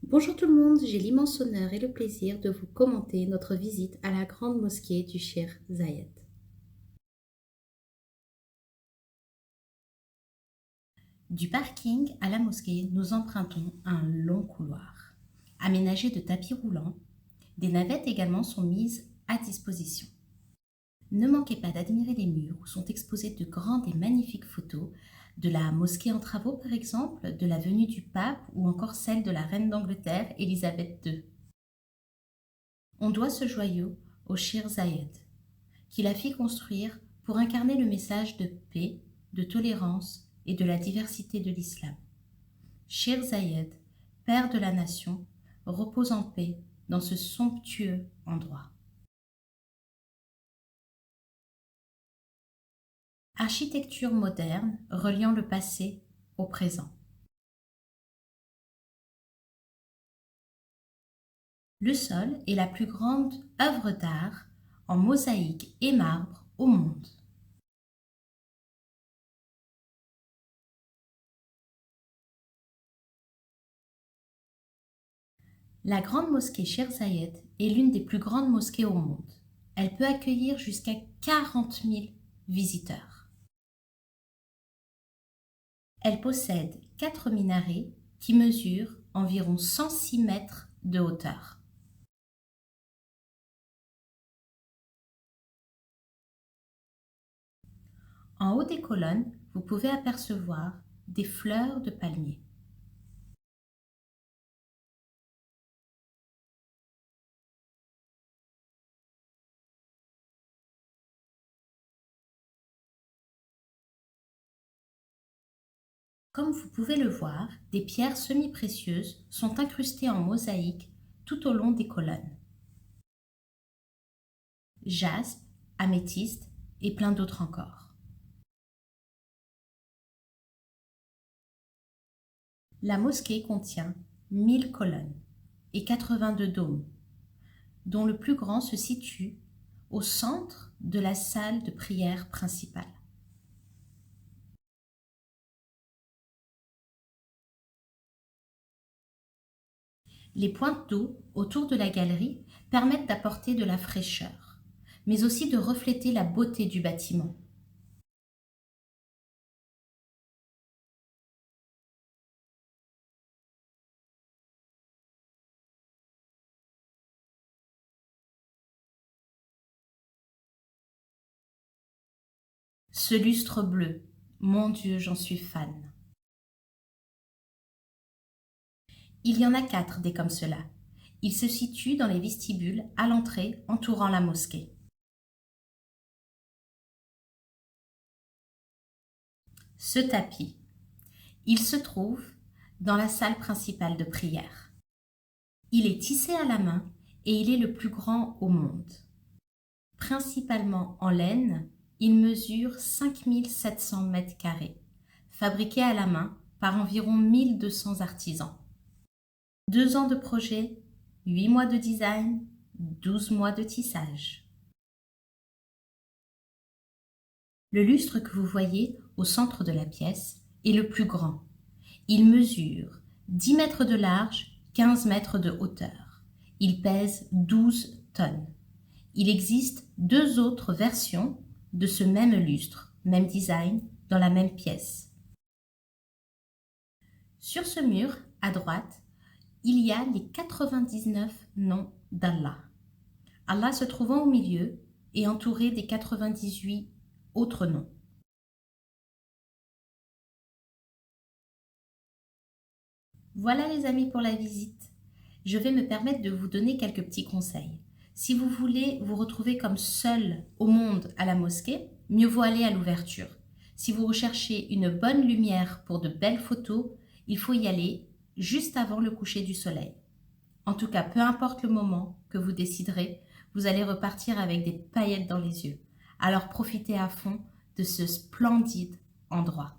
Bonjour tout le monde, j'ai l'immense honneur et le plaisir de vous commenter notre visite à la grande mosquée du Cheikh Zayed. Du parking à la mosquée, nous empruntons un long couloir. Aménagé de tapis roulants, des navettes également sont mises à disposition. Ne manquez pas d'admirer les murs où sont exposées de grandes et magnifiques photos de la mosquée en travaux par exemple, de la venue du pape ou encore celle de la reine d'Angleterre, Élisabeth II. On doit ce joyau au Cheikh Zayed, qui la fit construire pour incarner le message de paix, de tolérance et de la diversité de l'islam. Cheikh Zayed, père de la nation, repose en paix dans ce somptueux endroit. Architecture moderne reliant le passé au présent. Le sol est la plus grande œuvre d'art en mosaïque et marbre au monde. La grande mosquée Cheikh Zayed est l'une des plus grandes mosquées au monde. Elle peut accueillir jusqu'à 40 000 visiteurs. Elle possède 4 minarets qui mesurent environ 106 mètres de hauteur. En haut des colonnes, vous pouvez apercevoir des fleurs de palmier. Comme vous pouvez le voir, des pierres semi-précieuses sont incrustées en mosaïque tout au long des colonnes. Jaspe, améthyste et plein d'autres encore. La mosquée contient 1000 colonnes et 82 dômes, dont le plus grand se situe au centre de la salle de prière principale. Les pointes d'eau autour de la galerie permettent d'apporter de la fraîcheur, mais aussi de refléter la beauté du bâtiment. Ce lustre bleu, mon Dieu, j'en suis fan. Il y en a 4 des comme cela. Ils se situent dans les vestibules à l'entrée entourant la mosquée. Ce tapis, il se trouve dans la salle principale de prière. Il est tissé à la main et il est le plus grand au monde. Principalement en laine, il mesure 5700 mètres carrés, fabriqué à la main par environ 1200 artisans. 2 ans de projet, 8 mois de design, 12 mois de tissage. Le lustre que vous voyez au centre de la pièce est le plus grand. Il mesure 10 mètres de large, 15 mètres de hauteur. Il pèse 12 tonnes. Il existe 2 autres versions de ce même lustre, même design, dans la même pièce. Sur ce mur, à droite, il y a les 99 noms d'Allah. Allah se trouvant au milieu et entouré des 98 autres noms. Voilà les amis pour la visite. Je vais me permettre de vous donner quelques petits conseils. Si vous voulez vous retrouver comme seul au monde à la mosquée, mieux vaut aller à l'ouverture. Si vous recherchez une bonne lumière pour de belles photos, il faut y aller juste avant le coucher du soleil. En tout cas, peu importe le moment que vous déciderez, vous allez repartir avec des paillettes dans les yeux. Alors profitez à fond de ce splendide endroit.